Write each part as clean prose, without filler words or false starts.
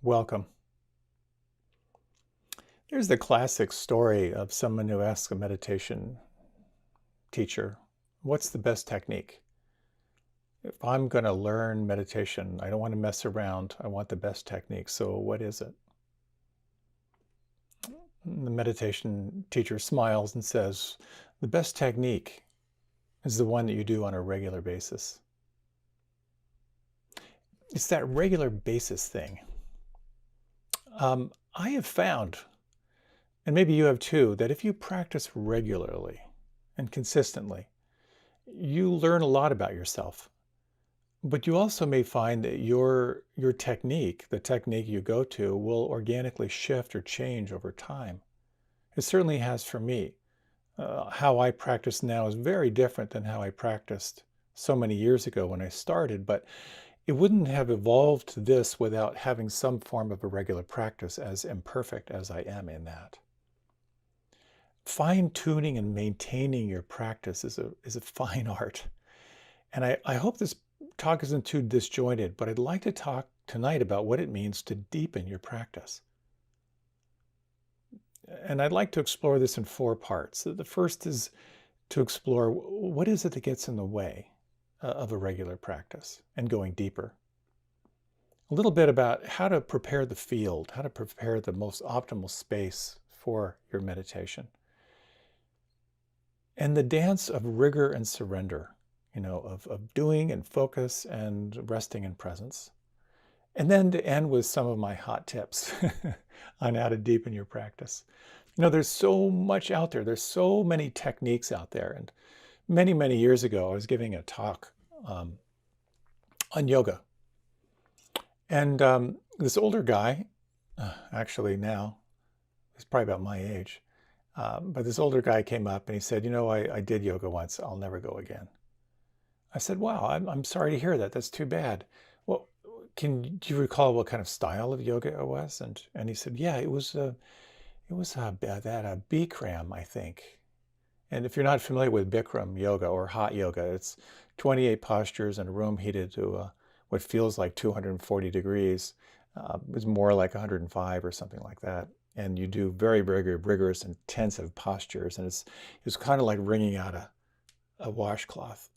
Welcome. There's the classic story of someone who asks a meditation teacher, what's the best technique? If I'm going to learn meditation, I don't want to mess around. I want the best technique. So what is it? And the meditation teacher smiles and says, the best technique is the one that you do on a regular basis. It's that regular basis thing. I have found, and maybe you have too, that if you practice regularly and consistently, you learn a lot about yourself. But you also may find that your technique, the technique you go to, will organically shift or change over time. It certainly has for me. How I practice now is very different than how I practiced so many years ago when I started, but it wouldn't have evolved to this without having some form of a regular practice, as imperfect as I am in that. Fine-tuning and maintaining your practice is a fine art. And I hope this talk isn't too disjointed, but I'd like to talk tonight about what it means to deepen your practice. And I'd like to explore this in four parts. The first is to explore what is it that gets in the way of a regular practice and going deeper. A little bit about how to prepare the field, how to prepare the most optimal space for your meditation. And the dance of rigor and surrender, of doing and focus and resting in presence. And then to end with some of my hot tips on how to deepen your practice. There's so much out there. There's so many techniques out there. And many, many years ago, I was giving a talk on yoga. And this older guy, actually now, he's probably about my age, but this older guy came up and he said, I did yoga once. I'll never go again. I said, wow, I'm sorry to hear that. That's too bad. Well, do you recall what kind of style of yoga it was? And he said, yeah, it was that Bikram, I think. And if you're not familiar with Bikram yoga or hot yoga, it's 28 postures in a room heated to what feels like 240 degrees. It's more like 105 or something like that. And you do very, very rigorous, intensive postures. And it's kind of like wringing out a washcloth.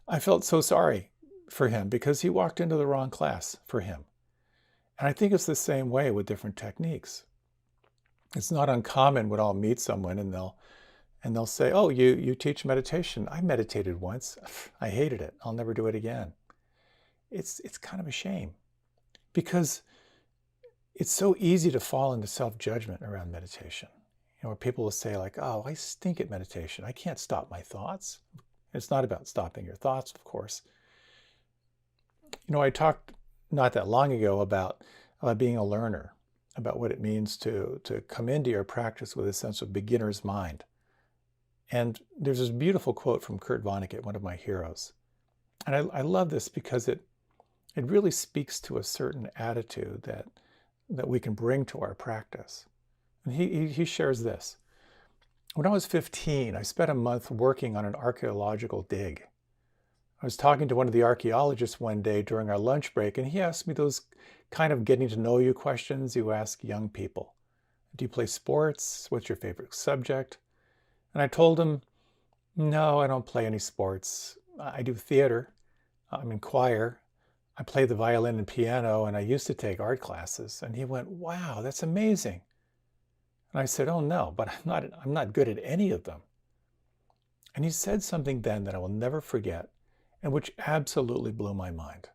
I felt so sorry for him because he walked into the wrong class for him. And I think it's the same way with different techniques. It's not uncommon when I'll meet someone and they'll say, oh, you teach meditation. I meditated once. I hated it. I'll never do it again. It's kind of a shame because it's so easy to fall into self-judgment around meditation. Where people will say like, oh, I stink at meditation. I can't stop my thoughts. It's not about stopping your thoughts, of course. I talked not that long ago about being a learner, about what it means to come into your practice with a sense of beginner's mind. And there's this beautiful quote from Kurt Vonnegut, one of my heroes. And I love this because it really speaks to a certain attitude that we can bring to our practice. And he shares this. When I was 15, I spent a month working on an archaeological dig. I was talking to one of the archaeologists one day during our lunch break, and he asked me those kind of getting to know you questions you ask young people. Do you play sports? What's your favorite subject? And I told him, no, I don't play any sports. I do theater. I'm in choir. I play the violin and piano, and I used to take art classes. And he went, wow, that's amazing. And I said, oh no, but I'm not good at any of them. And he said something then that I will never forget, and which absolutely blew my mind,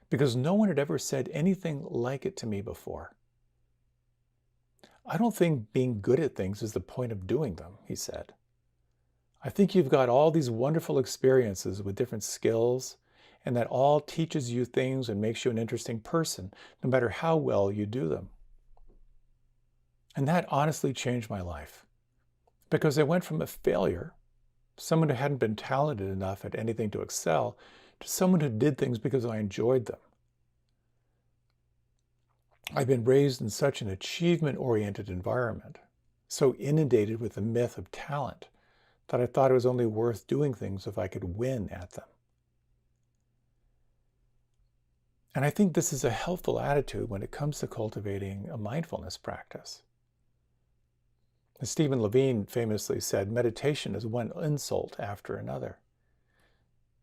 because no one had ever said anything like it to me before. I don't think being good at things is the point of doing them, he said. I think you've got all these wonderful experiences with different skills, and that all teaches you things and makes you an interesting person, no matter how well you do them. And that honestly changed my life, because I went from a failure, someone who hadn't been talented enough at anything to excel, to someone who did things because I enjoyed them. I've been raised in such an achievement-oriented environment, so inundated with the myth of talent, that I thought it was only worth doing things if I could win at them. And I think this is a helpful attitude when it comes to cultivating a mindfulness practice. As Stephen Levine famously said, meditation is one insult after another.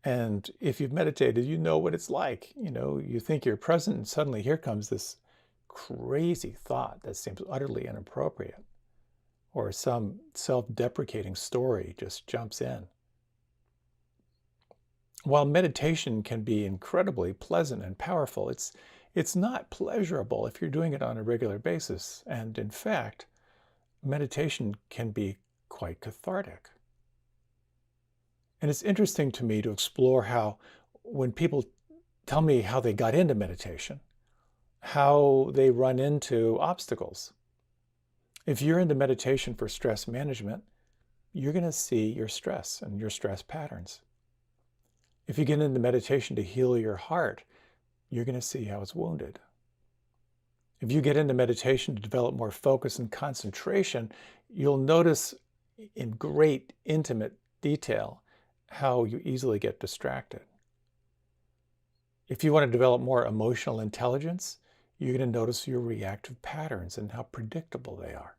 And if you've meditated, you know what it's like. You think you're present and suddenly here comes this crazy thought that seems utterly inappropriate, or some self-deprecating story just jumps in. While meditation can be incredibly pleasant and powerful, it's not pleasurable if you're doing it on a regular basis. And in fact, meditation can be quite cathartic. And it's interesting to me to explore how, when people tell me how they got into meditation, how they run into obstacles. If you're into meditation for stress management, you're going to see your stress and your stress patterns. If you get into meditation to heal your heart, you're going to see how it's wounded. If you get into meditation to develop more focus and concentration, you'll notice in great intimate detail how you easily get distracted. If you want to develop more emotional intelligence, you're going to notice your reactive patterns and how predictable they are.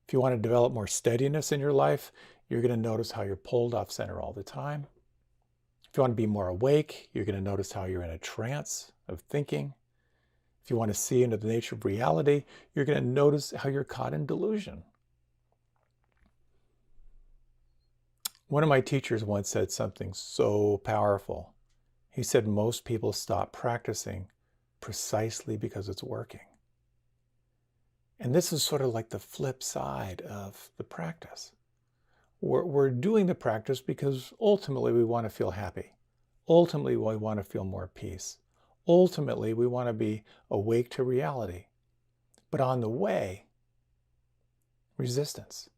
If you want to develop more steadiness in your life, you're going to notice how you're pulled off center all the time. If you want to be more awake, you're going to notice how you're in a trance of thinking. If you want to see into the nature of reality, you're going to notice how you're caught in delusion. One of my teachers once said something so powerful. He said most people stop practicing precisely because it's working. And this is sort of like the flip side of the practice. We're doing the practice because ultimately we want to feel happy. Ultimately, we want to feel more peace. Ultimately, we want to be awake to reality. But on the way, resistance.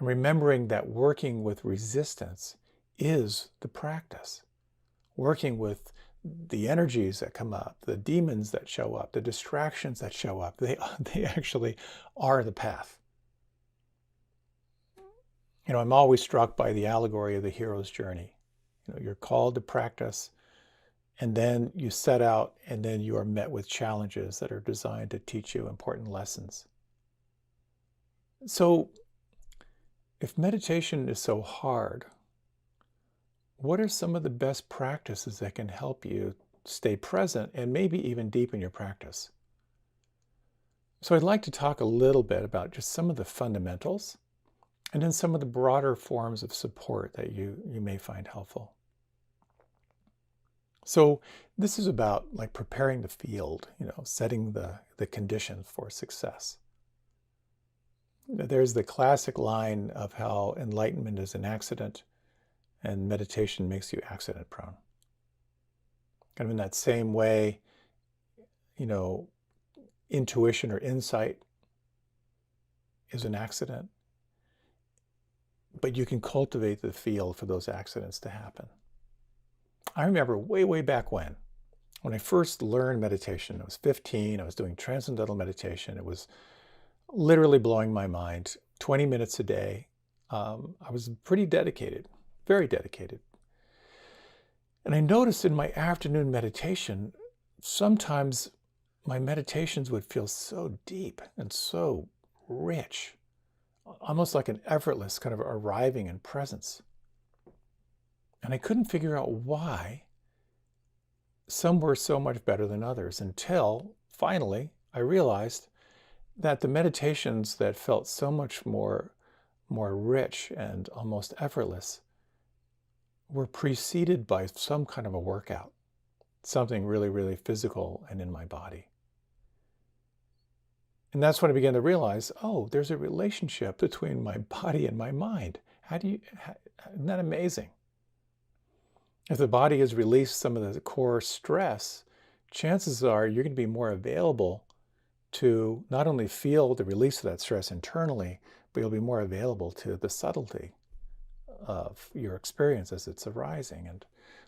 And remembering that working with resistance is the practice. Working with the energies that come up, the demons that show up, the distractions that show up, they actually are the path. I'm always struck by the allegory of the hero's journey. You're called to practice, and then you set out, and then you are met with challenges that are designed to teach you important lessons. So, if meditation is so hard, what are some of the best practices that can help you stay present and maybe even deepen your practice? So I'd like to talk a little bit about just some of the fundamentals and then some of the broader forms of support that you may find helpful. So this is about like preparing the field, setting the conditions for success. There's the classic line of how enlightenment is an accident and meditation makes you accident prone. Kind of in that same way, intuition or insight is an accident, but you can cultivate the field for those accidents to happen. I remember way back when I first learned meditation, I was 15, I was doing transcendental meditation. It was literally blowing my mind. 20 minutes a day. I was pretty dedicated, very dedicated. And I noticed in my afternoon meditation, sometimes my meditations would feel so deep and so rich, almost like an effortless kind of arriving in presence. And I couldn't figure out why some were so much better than others until finally I realized that the meditations that felt so much more rich and almost effortless were preceded by some kind of a workout, something really physical and in my body. And that's when I began to realize, there's a relationship between my body and my mind. Isn't that amazing? If the body has released some of the core stress, chances are you're going to be more available to not only feel the release of that stress internally, but you'll be more available to the subtlety of your experience as it's arising. And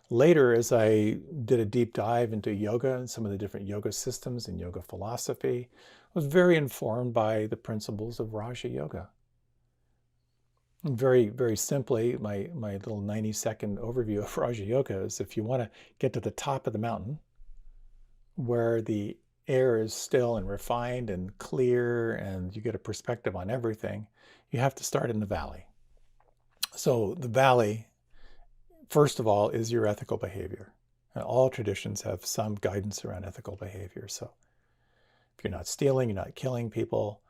later, as I did a deep dive into yoga and some of the different yoga systems and yoga philosophy, I was very informed by the principles of Raja Yoga. And very simply, my little 90-second overview of Raja Yoga is if you want to get to the top of the mountain, where the air is still and refined and clear and you get a perspective on everything, you have to start in the valley. So the valley, first of all, is your ethical behavior. And all traditions have some guidance around ethical behavior. So if you're not stealing, you're not killing people,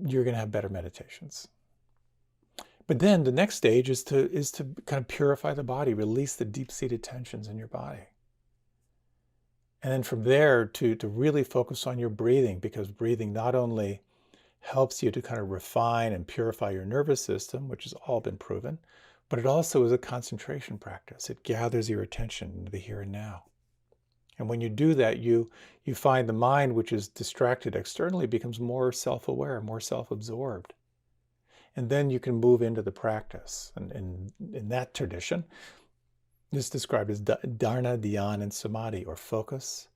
you're going to have better meditations. But then the next stage is to kind of purify the body, release the deep-seated tensions in your body. And then from there to really focus on your breathing, because breathing not only helps you to kind of refine and purify your nervous system, which has all been proven, but it also is a concentration practice. It gathers your attention into the here and now. And when you do that, you find the mind, which is distracted externally, becomes more self-aware, more self-absorbed. And then you can move into the practice. And in that tradition, it's described as dharana, dhyan, and samadhi, or focus,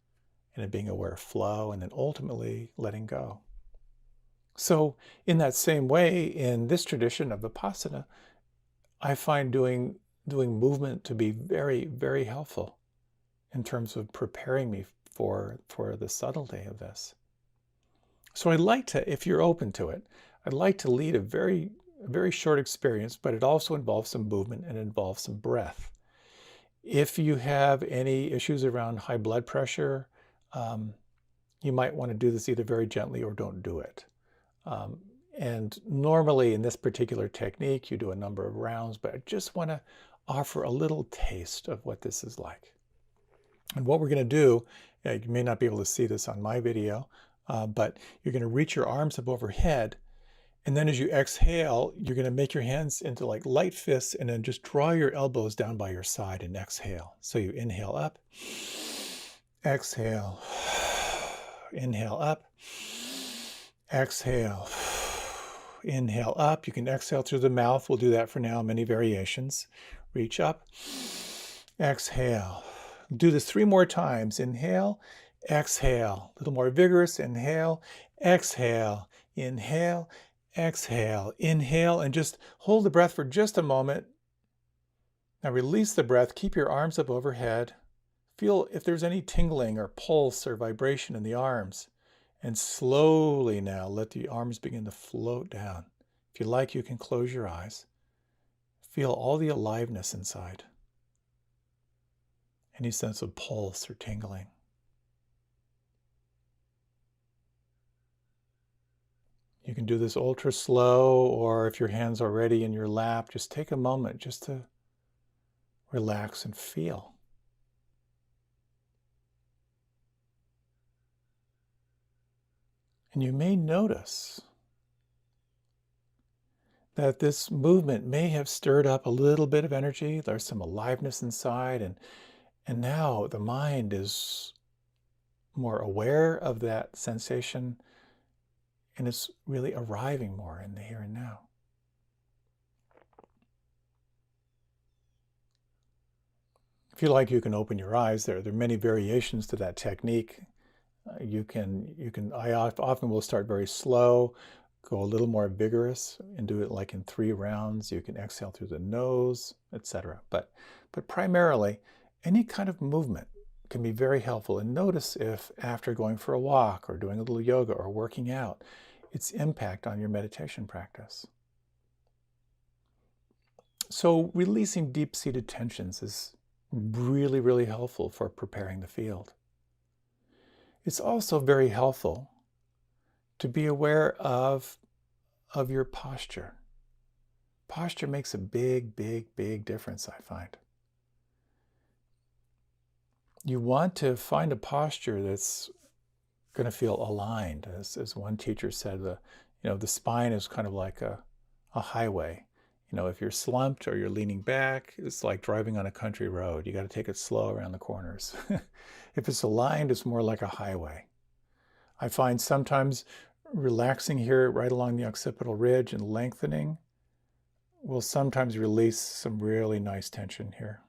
and being aware of flow, and then ultimately letting go. So in that same way, in this tradition of Vipassana, I find doing movement to be very, very helpful in terms of preparing me for the subtlety of this. So I'd like to, if you're open to it, I'd like to lead a very short experience, but it also involves some movement and involves some breath. If you have any issues around high blood pressure, you might want to do this either very gently or don't do it. And normally in this particular technique, you do a number of rounds, but I just want to offer a little taste of what this is like. And what we're going to do, you may not be able to see this on my video, but you're going to reach your arms up overhead. And then as you exhale, you're going to make your hands into like light fists and then just draw your elbows down by your side and exhale. So you inhale up, exhale, inhale up, exhale, inhale up. You can exhale through the mouth. We'll do that for now, many variations. Reach up, exhale. Do this 3 more times. Inhale, exhale. A little more vigorous. Inhale, exhale, inhale, exhale, inhale, and just hold the breath for just a moment. Now release the breath. Keep your arms up overhead. Feel if there's any tingling or pulse or vibration in the arms. And slowly now let the arms begin to float down. If you like, you can close your eyes. Feel all the aliveness inside. Any sense of pulse or tingling. You can do this ultra slow, or if your hand's already in your lap, just take a moment just to relax and feel. And you may notice that this movement may have stirred up a little bit of energy. There's some aliveness inside, and now the mind is more aware of that sensation and is really arriving more in the here and now. If you like, you can open your eyes. There are many variations to that technique. I often will start very slow, go a little more vigorous, and do it like in 3 rounds. You can exhale through the nose, etc. But primarily, any kind of movement can be very helpful. And notice if after going for a walk or doing a little yoga or working out, its impact on your meditation practice. So releasing deep-seated tensions is really, really helpful for preparing the field. It's also very helpful to be aware of your posture. Posture makes a big, big, big difference, I find. You want to find a posture that's going to feel aligned. As one teacher said, the spine is kind of like a highway. If you're slumped or you're leaning back, it's like driving on a country road. You got to take it slow around the corners. If it's aligned, it's more like a highway. I find sometimes relaxing here right along the occipital ridge and lengthening will sometimes release some really nice tension here.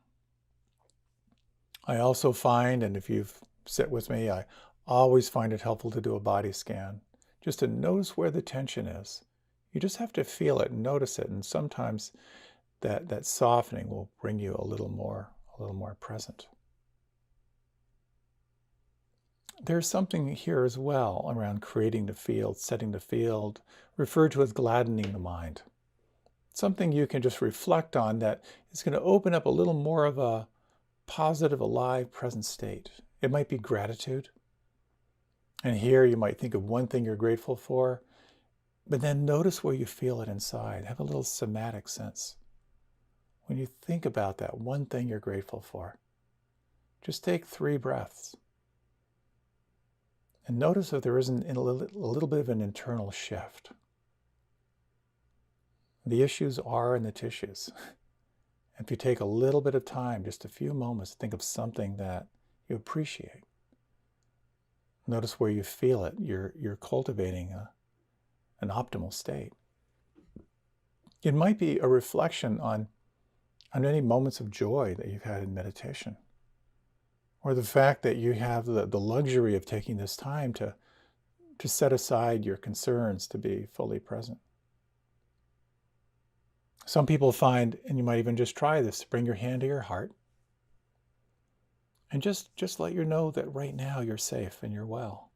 I also find, and if you've sit with me, I always find it helpful to do a body scan, just to notice where the tension is. You just have to feel it and notice it, and sometimes that softening will bring you a little more present. There's something here as well around creating the field, setting the field, referred to as gladdening the mind. Something you can just reflect on that is going to open up a little more of a positive, alive, present state. It might be gratitude. And here you might think of one thing you're grateful for, but then notice where you feel it inside. Have a little somatic sense. When you think about that one thing you're grateful for, just take 3 breaths. And notice if there isn't a little bit of an internal shift. The issues are in the tissues. If you take a little bit of time, just a few moments, to think of something that you appreciate. Notice where you feel it. You're cultivating an optimal state. It might be a reflection on any moments of joy that you've had in meditation, or the fact that you have the luxury of taking this time to set aside your concerns to be fully present. Some people find, and you might even just try this, bring your hand to your heart and just let you know that right now you're safe and you're well.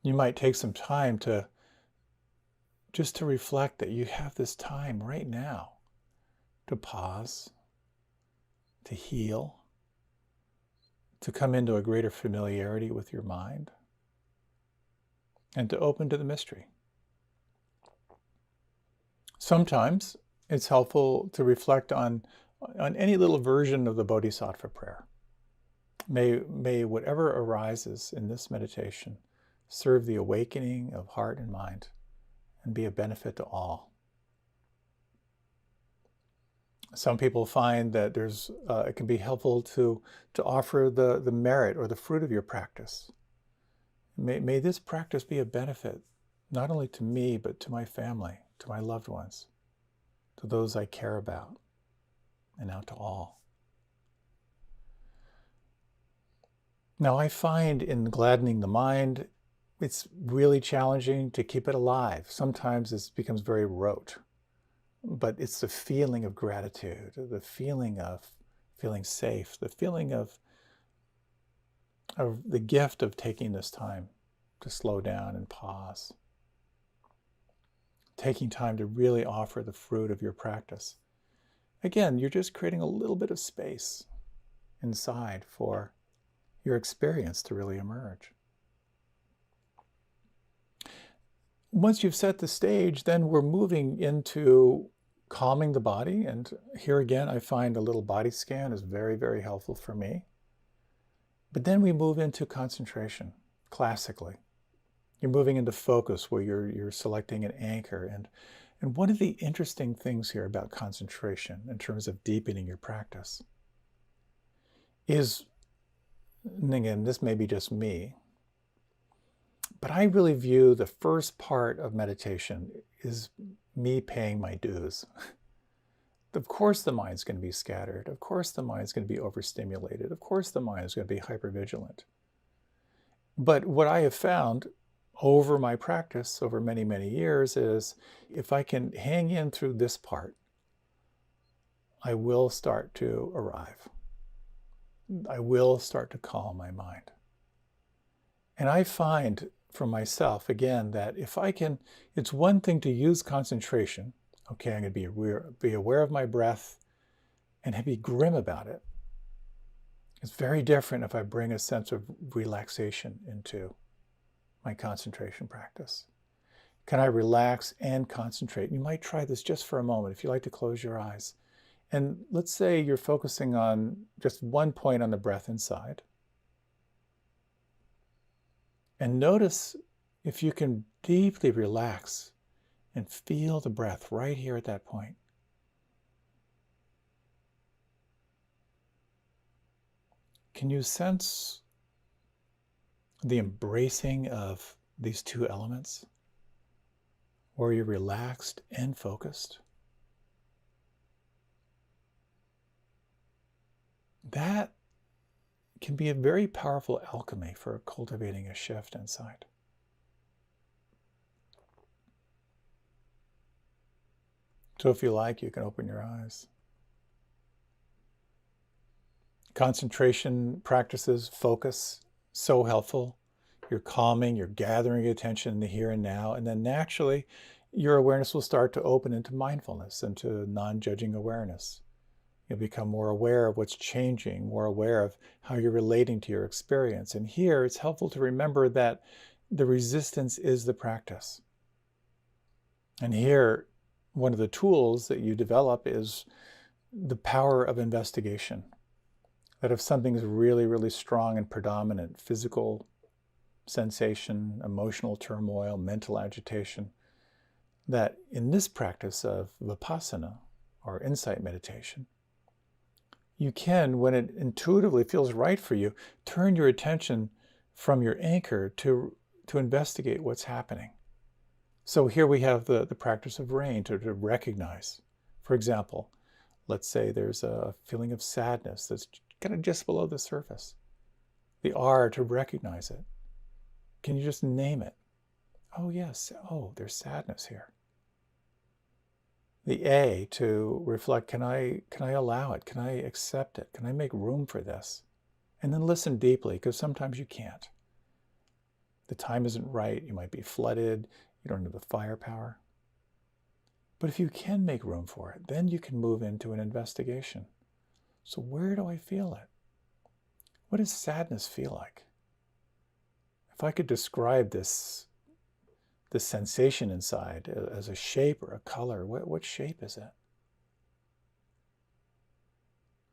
You might take some time to reflect that you have this time right now to pause, to heal, to come into a greater familiarity with your mind, and to open to the mystery. Sometimes it's helpful to reflect on any little version of the Bodhisattva prayer. May whatever arises in this meditation serve the awakening of heart and mind and be a benefit to all. Some people find that it can be helpful to offer the merit or the fruit of your practice. May this practice be a benefit not only to me, but to my family, to my loved ones, to those I care about, and out to all. Now, I find in gladdening the mind, it's really challenging to keep it alive. Sometimes it becomes very rote, but it's the feeling of gratitude, the feeling of feeling safe, the feeling of the gift of taking this time to slow down and pause. Taking time to really offer the fruit of your practice. Again, you're just creating a little bit of space inside for your experience to really emerge. Once you've set the stage, then we're moving into calming the body. And here again, I find a little body scan is very, very helpful for me. But then we move into concentration, classically. You're moving into focus where you're selecting an anchor. And one of the interesting things here about concentration in terms of deepening your practice is, and again, this may be just me, but I really view the first part of meditation is me paying my dues. Of course the mind's going to be scattered. Of course the mind's going to be overstimulated. Of course the mind is going to be hypervigilant. But what I have found over my practice over many, many years is if I can hang in through this part, I will start to arrive. I will start to calm my mind. And I find for myself, again, that if I can, it's one thing to use concentration. Okay, I'm going to be aware of my breath and be grim about it. It's very different if I bring a sense of relaxation into my concentration practice. Can I relax and concentrate? You might try this just for a moment if you like to close your eyes. And let's say you're focusing on just one point on the breath inside. And notice if you can deeply relax and feel the breath right here at that point. Can you sense the embracing of these two elements, where you're relaxed and focused? That can be a very powerful alchemy for cultivating a shift inside. So if you like, you can open your eyes. Concentration practices, focus, so helpful. You're calming, you're gathering attention in the here and now, and then naturally your awareness will start to open into mindfulness, into non-judging awareness. You'll become more aware of what's changing, more aware of how you're relating to your experience. And here it's helpful to remember that the resistance is the practice. And here, one of the tools that you develop is the power of investigation. That if something is really, really strong and predominant, physical sensation, emotional turmoil, mental agitation, that in this practice of vipassana or insight meditation, you can, when it intuitively feels right for you, turn your attention from your anchor to investigate what's happening. So here we have the practice of rain to recognize. For example, let's say there's a feeling of sadness that's kind of just below the surface. The R, to recognize it. Can you just name it? Oh yes, oh, there's sadness here. The A, to reflect, can I allow it? Can I accept it? Can I make room for this? And then listen deeply, because sometimes you can't. The time isn't right, you might be flooded, you don't have the firepower. But if you can make room for it, then you can move into an investigation. So where do I feel it? What does sadness feel like? If I could describe this sensation inside as a shape or a color, what shape is it?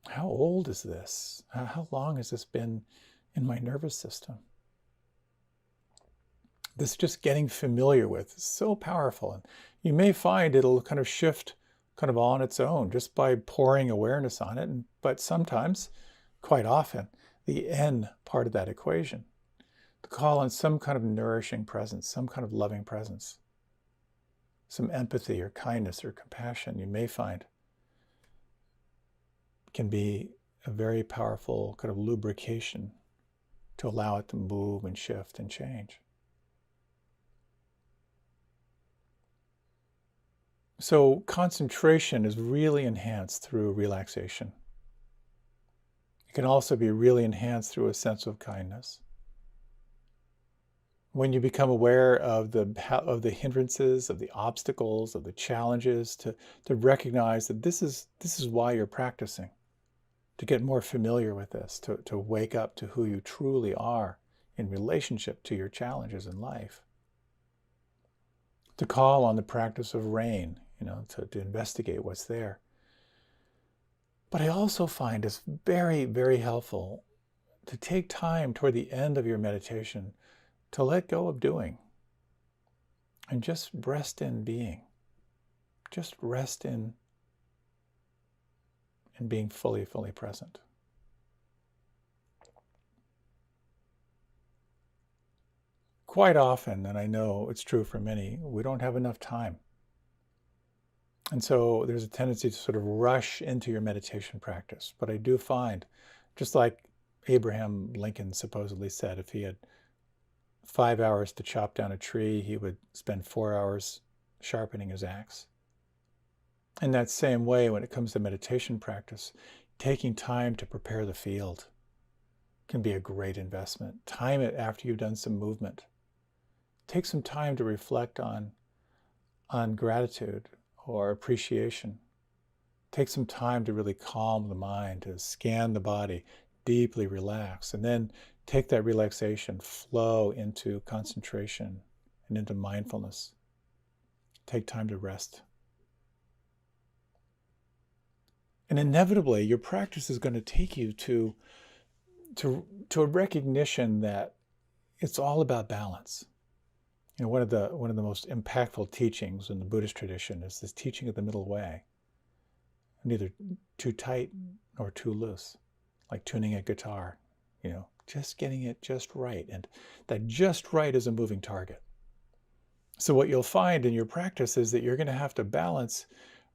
How old is this? How long has this been in my nervous system? This just getting familiar with is so powerful. And you may find it'll kind of shift kind of on its own just by pouring awareness on it. But sometimes, quite often, the N part of that equation, to call on some kind of nourishing presence, some kind of loving presence, some empathy or kindness or compassion, you may find can be a very powerful kind of lubrication to allow it to move and shift and change. So concentration is really enhanced through relaxation. It can also be really enhanced through a sense of kindness. When you become aware of the hindrances, of the obstacles, of the challenges, to recognize that this is why you're practicing, to get more familiar with this, to wake up to who you truly are in relationship to your challenges in life. To call on the practice of rain, to investigate what's there. But I also find it's very, very helpful to take time toward the end of your meditation to let go of doing and just rest in being. Just rest in being fully, fully present. Quite often, and I know it's true for many, we don't have enough time. And so there's a tendency to sort of rush into your meditation practice. But I do find, just like Abraham Lincoln supposedly said, if he had 5 hours to chop down a tree, he would spend 4 hours sharpening his axe. In that same way, when it comes to meditation practice, taking time to prepare the field can be a great investment. Time it after you've done some movement. Take some time to reflect on gratitude or appreciation. Take some time to really calm the mind, to scan the body, deeply relax, and then take that relaxation, flow into concentration and into mindfulness. Take time to rest. And inevitably, your practice is going to take you to a recognition that it's all about balance. One of the most impactful teachings in the Buddhist tradition is this teaching of the middle way. Neither too tight nor too loose, like tuning a guitar, just getting it just right. And that just right is a moving target. So what you'll find in your practice is that you're going to have to balance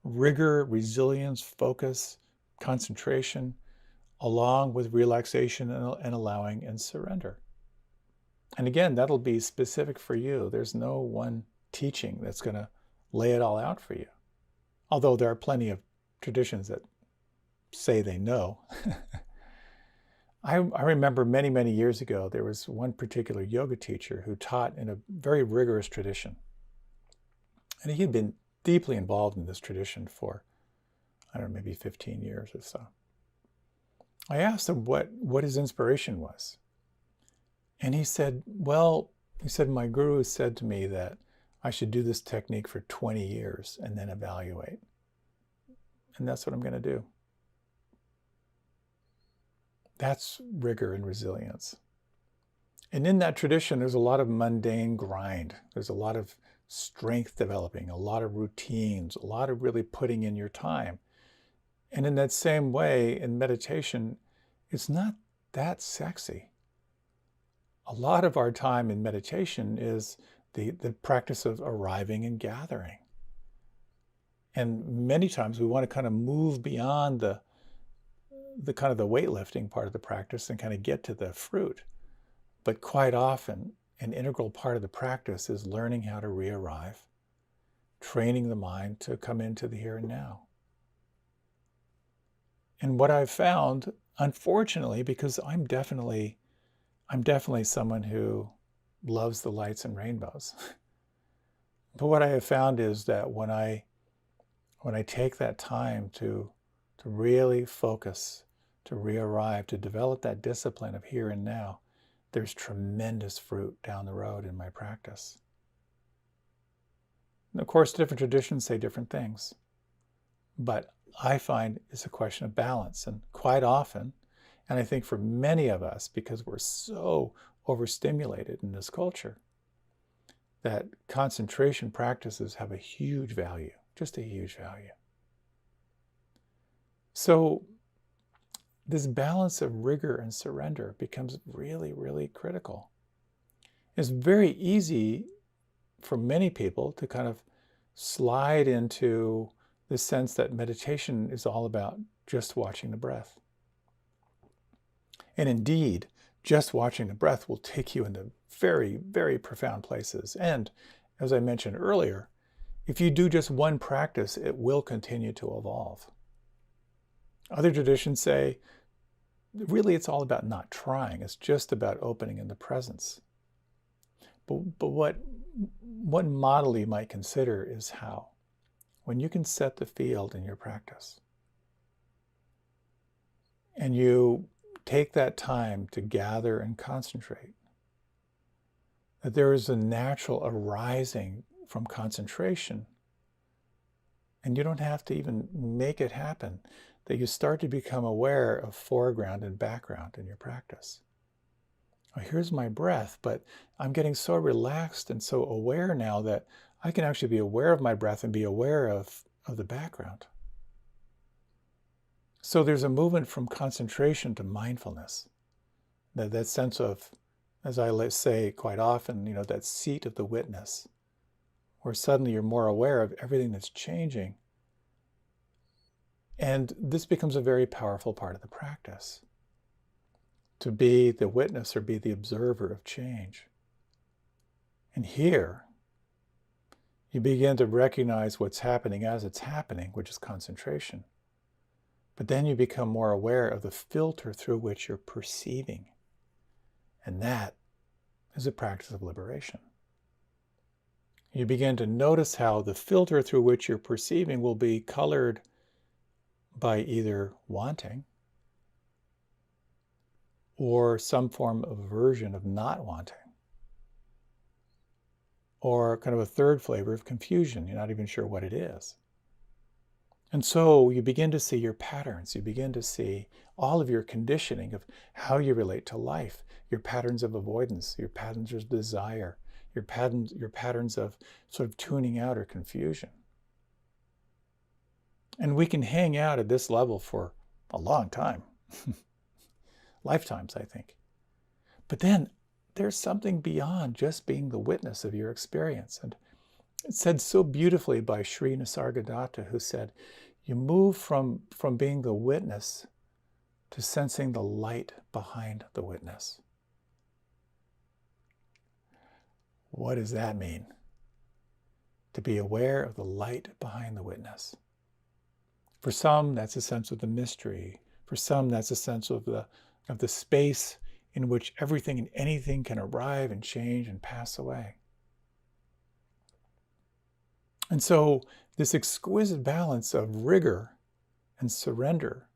rigor, resilience, focus, concentration, along with relaxation and allowing and surrender. And again, that'll be specific for you. There's no one teaching that's going to lay it all out for you. Although there are plenty of traditions that say they know. I remember many, many years ago, there was one particular yoga teacher who taught in a very rigorous tradition. And he had been deeply involved in this tradition for, I don't know, maybe 15 years or so. I asked him what his inspiration was. And he said, my guru said to me that I should do this technique for 20 years and then evaluate. And that's what I'm going to do. That's rigor and resilience. And in that tradition, there's a lot of mundane grind. There's a lot of strength developing, a lot of routines, a lot of really putting in your time. And in that same way, in meditation, it's not that sexy. A lot of our time in meditation is the practice of arriving and gathering. And many times we want to kind of move beyond the kind of the weightlifting part of the practice and kind of get to the fruit. But quite often, an integral part of the practice is learning how to re-arrive, training the mind to come into the here and now. And what I've found, unfortunately, because I'm definitely someone who loves the lights and rainbows. But what I have found is that when I take that time to really focus, to re-arrive, to develop that discipline of here and now, there's tremendous fruit down the road in my practice. And of course, different traditions say different things. But I find it's a question of balance. And quite often, and I think for many of us, because we're so overstimulated in this culture, that concentration practices have a huge value, just a huge value. So this balance of rigor and surrender becomes really, really critical. It's very easy for many people to kind of slide into the sense that meditation is all about just watching the breath. And indeed, just watching the breath will take you into very, very profound places. And as I mentioned earlier, if you do just one practice, it will continue to evolve. Other traditions say, really, it's all about not trying. It's just about opening in the presence. But what model you might consider is how. When you can set the field in your practice, and you take that time to gather and concentrate, that there is a natural arising from concentration, and you don't have to even make it happen, that you start to become aware of foreground and background in your practice. Oh, here's my breath, but I'm getting so relaxed and so aware now that I can actually be aware of my breath and be aware of the background. So there's a movement from concentration to mindfulness. That sense of, as I say quite often, that seat of the witness, where suddenly you're more aware of everything that's changing. And this becomes a very powerful part of the practice, to be the witness or be the observer of change. And here, you begin to recognize what's happening as it's happening, which is concentration. But then you become more aware of the filter through which you're perceiving. And that is a practice of liberation. You begin to notice how the filter through which you're perceiving will be colored by either wanting or some form of aversion of not wanting, or kind of a third flavor of confusion. You're not even sure what it is. And so you begin to see your patterns. You begin to see all of your conditioning of how you relate to life, your patterns of avoidance, your patterns of desire, your patterns of sort of tuning out or confusion. And we can hang out at this level for a long time. Lifetimes, I think. But then there's something beyond just being the witness of your experience. And it's said so beautifully by Sri Nisargadatta, who said, you move from being the witness to sensing the light behind the witness. What does that mean? To be aware of the light behind the witness. For some, that's a sense of the mystery. For some, that's a sense of the of the space in which everything and anything can arrive and change and pass away. And so this exquisite balance of rigor and surrender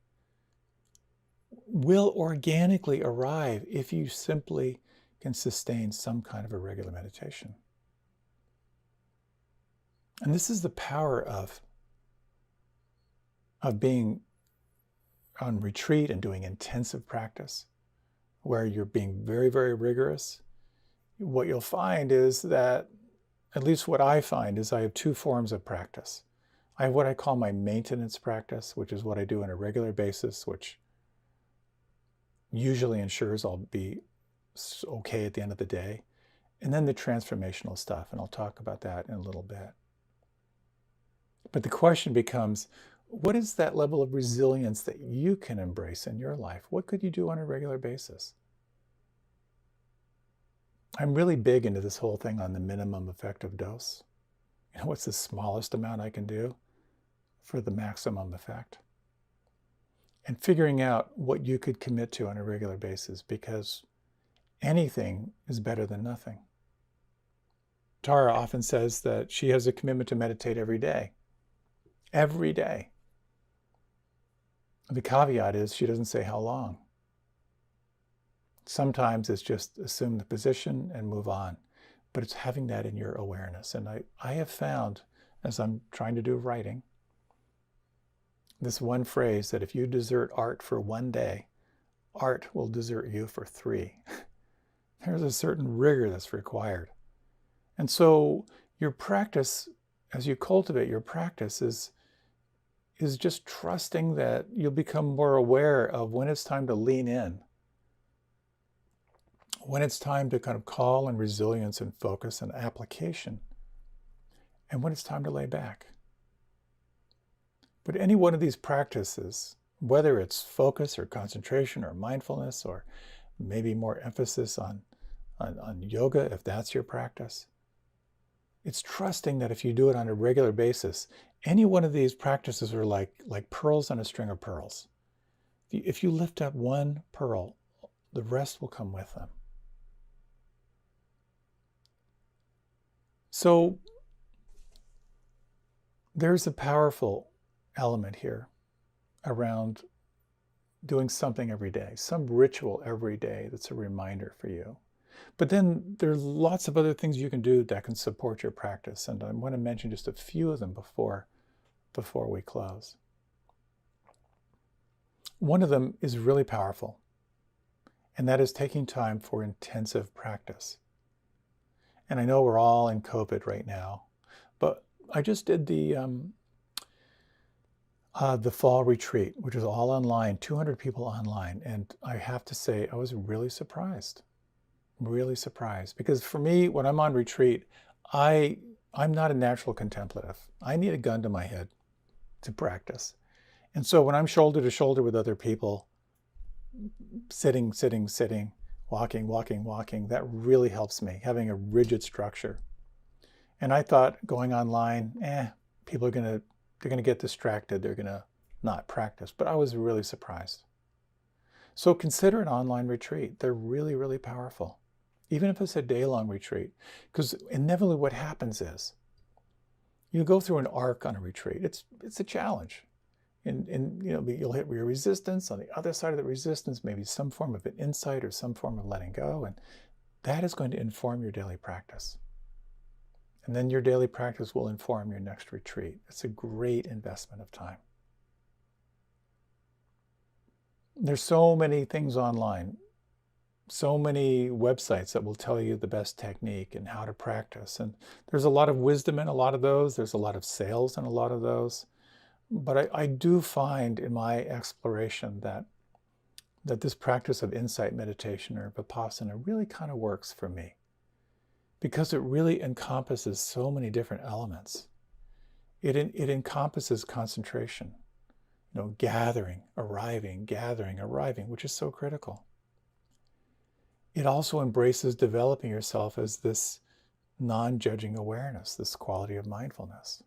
will organically arrive if you simply can sustain some kind of a regular meditation. And this is the power of being on retreat and doing intensive practice, where you're being very, very rigorous. What you'll find is that, at least what I find, is I have two forms of practice. I have what I call my maintenance practice, which is what I do on a regular basis, which usually ensures I'll be okay at the end of the day. And then the transformational stuff, and I'll talk about that in a little bit. But the question becomes, what is that level of resilience that you can embrace in your life? What could you do on a regular basis? I'm really big into this whole thing on the minimum effective dose. You know, what's the smallest amount I can do for the maximum effect? And figuring out what you could commit to on a regular basis, because anything is better than nothing. Tara often says that she has a commitment to meditate every day. Every day. The caveat is she doesn't say how long. Sometimes it's just assume the position and move on, but it's having that in your awareness. And I have found, as I'm trying to do writing, this one phrase that if you desert art for one day, art will desert you for 3. There's a certain rigor that's required. And so your practice, as you cultivate your practice, is just trusting that you'll become more aware of when it's time to lean in, when it's time to kind of call on resilience and focus and application, and when it's time to lay back. But any one of these practices, whether it's focus or concentration or mindfulness, or maybe more emphasis on yoga, if that's your practice, it's trusting that if you do it on a regular basis, any one of these practices are like pearls on a string of pearls. If you lift up one pearl, the rest will come with them. So there's a powerful element here around doing something every day, some ritual every day that's a reminder for you. But then there's lots of other things you can do that can support your practice, and I want to mention just a few of them before we close. One of them is really powerful, and that is taking time for intensive practice. And I know we're all in COVID right now, but I just did the fall retreat, which is all online, 200 people online, and I have to say I was really surprised. Because for me, when I'm on retreat, I'm not a natural contemplative. I need a gun to my head to practice. And so when I'm shoulder to shoulder with other people, sitting, walking, that really helps me, having a rigid structure. And I thought going online, people they're going to get distracted. They're going to not practice. But I was really surprised. So consider an online retreat. They're really, really powerful. Even if it's a day-long retreat. Because inevitably what happens is you go through an arc on a retreat. It's a challenge. And you'll hit your resistance. On the other side of the resistance, maybe some form of an insight or some form of letting go. And that is going to inform your daily practice. And then your daily practice will inform your next retreat. It's a great investment of time. There's so many things online, so many websites that will tell you the best technique and how to practice. And there's a lot of wisdom in a lot of those. There's a lot of sales in a lot of those. But I do find in my exploration that this practice of insight meditation or vipassana really kind of works for me, because it really encompasses so many different elements. It encompasses concentration, gathering, arriving, which is so critical. It also embraces developing yourself as this non-judging awareness, this quality of mindfulness.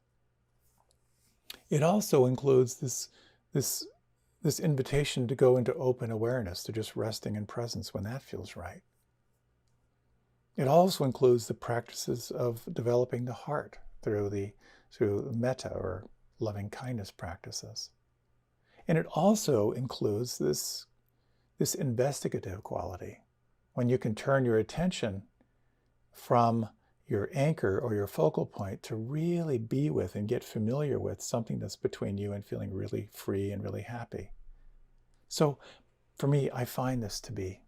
It also includes this this invitation to go into open awareness, to just resting in presence when that feels right. It also includes the practices of developing the heart through metta or loving kindness practices. And it also includes this investigative quality, when you can turn your attention from your anchor or your focal point to really be with and get familiar with something that's between you and feeling really free and really happy. So for me, I find this to be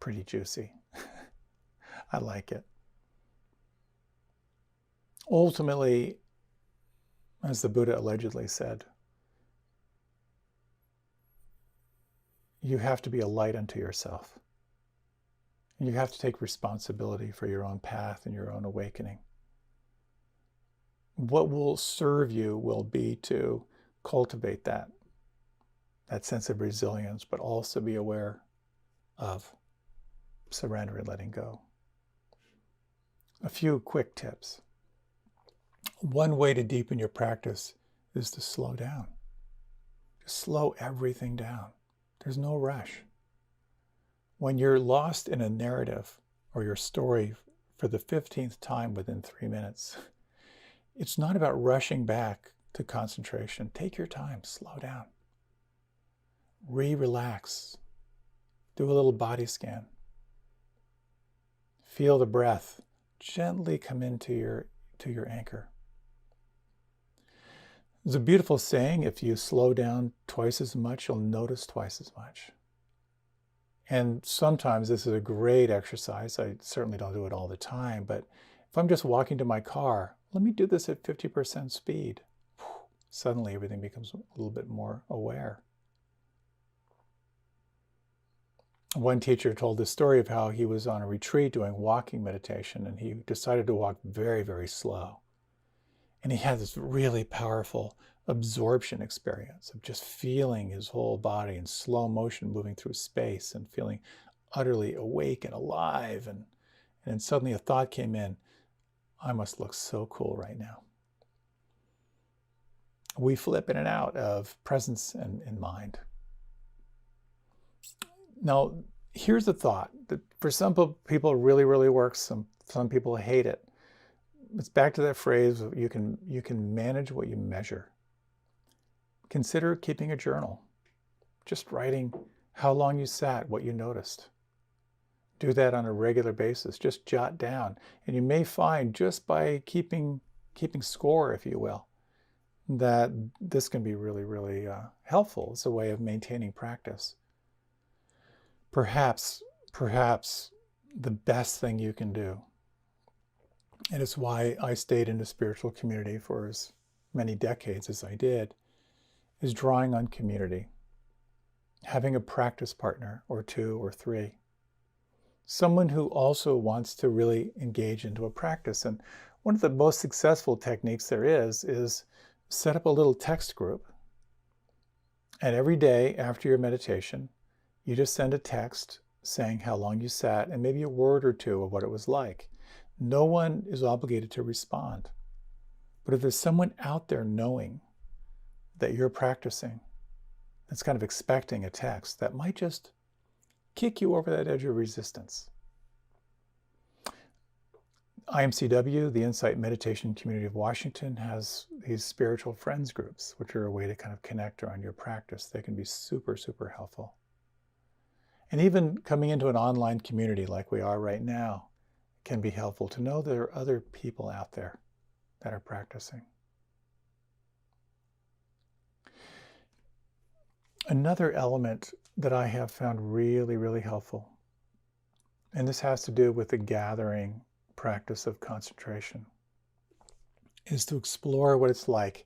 pretty juicy. I like it. Ultimately, as the Buddha allegedly said, you have to be a light unto yourself. You have to take responsibility for your own path and your own awakening. What will serve you will be to cultivate that sense of resilience, but also be aware of surrender and letting go. A few quick tips. One way to deepen your practice is to slow down. Just slow everything down. There's no rush. When you're lost in a narrative or your story for the 15th time within 3 minutes, it's not about rushing back to concentration. Take your time, slow down. Relax. Do a little body scan. Feel the breath gently come into your anchor. There's a beautiful saying, if you slow down twice as much, you'll notice twice as much. And sometimes this is a great exercise. I certainly don't do it all the time, but if I'm just walking to my car, let me do this at 50% speed. Suddenly everything becomes a little bit more aware. One teacher told the story of how he was on a retreat doing walking meditation, and he decided to walk very, very slow. And he had this really powerful absorption experience of just feeling his whole body in slow motion moving through space and feeling utterly awake and alive. And then suddenly a thought came in, I must look so cool right now. We flip in and out of presence and mind. Now, here's a thought that for some people really, really works. Some people hate it. It's back to that phrase, you can manage what you measure. Consider keeping a journal. Just writing how long you sat, what you noticed. Do that on a regular basis. Just jot down. And you may find just by keeping score, if you will, that this can be really, really helpful. It's a way of maintaining practice. Perhaps the best thing you can do, and it's why I stayed in the spiritual community for as many decades as I did, is drawing on community. Having a practice partner or 2 or 3. Someone who also wants to really engage into a practice. And one of the most successful techniques there is set up a little text group. And every day after your meditation, you just send a text saying how long you sat and maybe a word or 2 of what it was like. No one is obligated to respond. But if there's someone out there knowing that you're practicing, that's kind of expecting a text, that might just kick you over that edge of resistance. IMCW, the Insight Meditation Community of Washington, has these spiritual friends groups, which are a way to kind of connect around your practice. They can be super, super helpful. And even coming into an online community like we are right now can be helpful to know there are other people out there that are practicing. Another element that I have found really, really helpful, and this has to do with the gathering practice of concentration, is to explore what it's like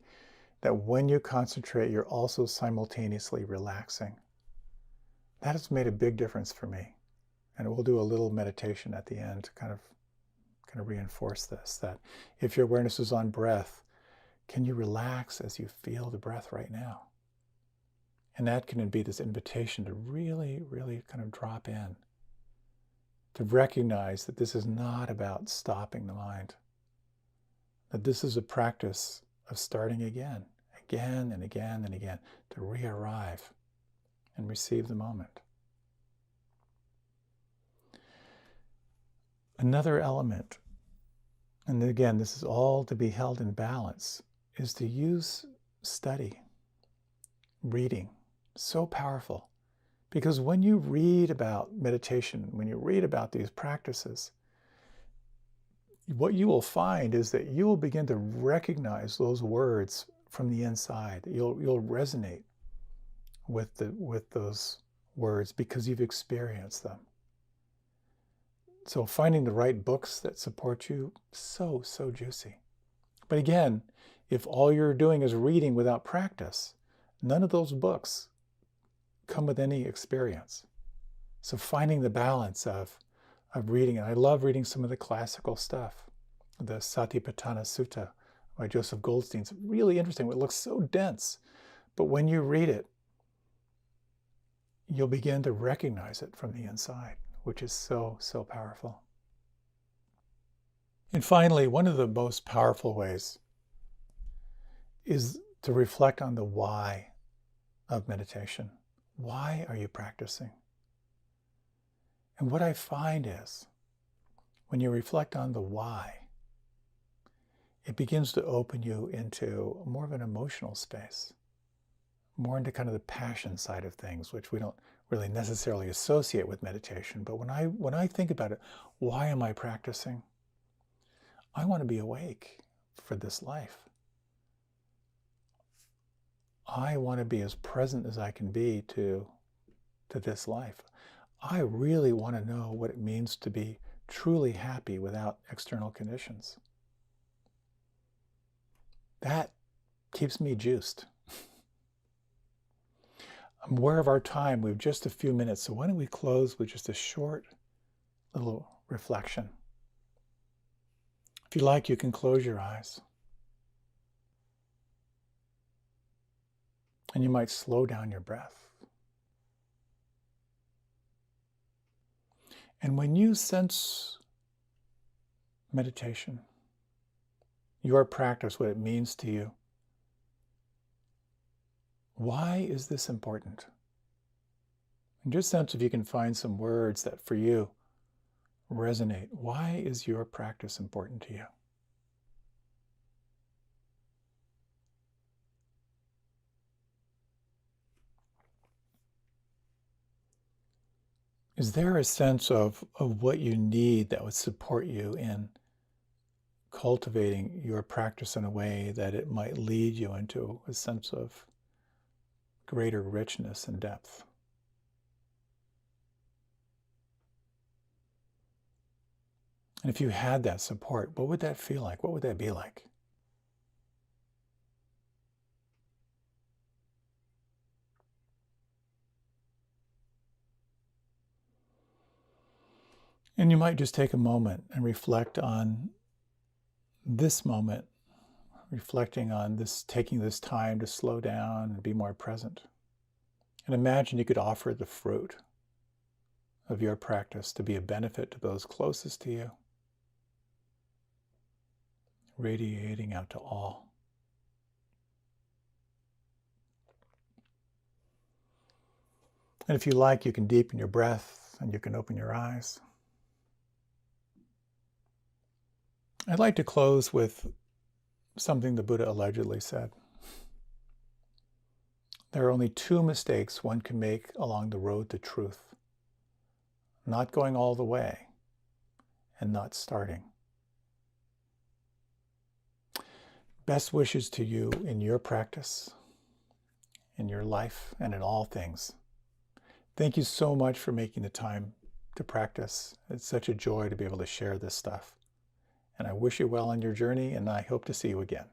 that when you concentrate, you're also simultaneously relaxing. That has made a big difference for me. And we'll do a little meditation at the end to kind of reinforce this, that if your awareness is on breath, can you relax as you feel the breath right now? And that can be this invitation to really, really kind of drop in, to recognize that this is not about stopping the mind, that this is a practice of starting again and again and again, to re-arrive and receive the moment. Another element, and again, this is all to be held in balance, is to use study, reading. So powerful. Because when you read about meditation, when you read about these practices, what you will find is that you will begin to recognize those words from the inside. You'll resonate with those words because you've experienced them. So finding the right books that support you, so juicy. But again, if all you're doing is reading without practice, none of those books come with any experience. So finding the balance of reading, and I love reading some of the classical stuff. The Satipatthana Sutta by Joseph Goldstein's really interesting. It looks so dense, but when you read it, you'll begin to recognize it from the inside, which is so powerful. And finally, one of the most powerful ways is to reflect on the why of meditation. Why are you practicing? And what I find is, when you reflect on the why, it begins to open you into more of an emotional space, more into kind of the passion side of things, which we don't really necessarily associate with meditation. But when I think about it, why am I practicing? I want to be awake for this life. I want to be as present as I can be to this life. I really want to know what it means to be truly happy without external conditions. That keeps me juiced. I'm aware of our time. We have just a few minutes, so why don't we close with just a short little reflection. If you like, you can close your eyes. And you might slow down your breath. And when you sense meditation, your practice, what it means to you, why is this important? And just sense if you can find some words that for you resonate. Why is your practice important to you? Is there a sense of what you need that would support you in cultivating your practice in a way that it might lead you into a sense of greater richness and depth? And if you had that support, what would that feel like? What would that be like? And you might just take a moment and reflect on this moment, reflecting on this, taking this time to slow down and be more present. And imagine you could offer the fruit of your practice to be a benefit to those closest to you, radiating out to all. And if you like, you can deepen your breath and you can open your eyes. I'd like to close with something the Buddha allegedly said. There are only two mistakes one can make along the road to truth: not going all the way and not starting. Best wishes to you in your practice, in your life, and in all things. Thank you so much for making the time to practice. It's such a joy to be able to share this stuff. And I wish you well on your journey, and I hope to see you again.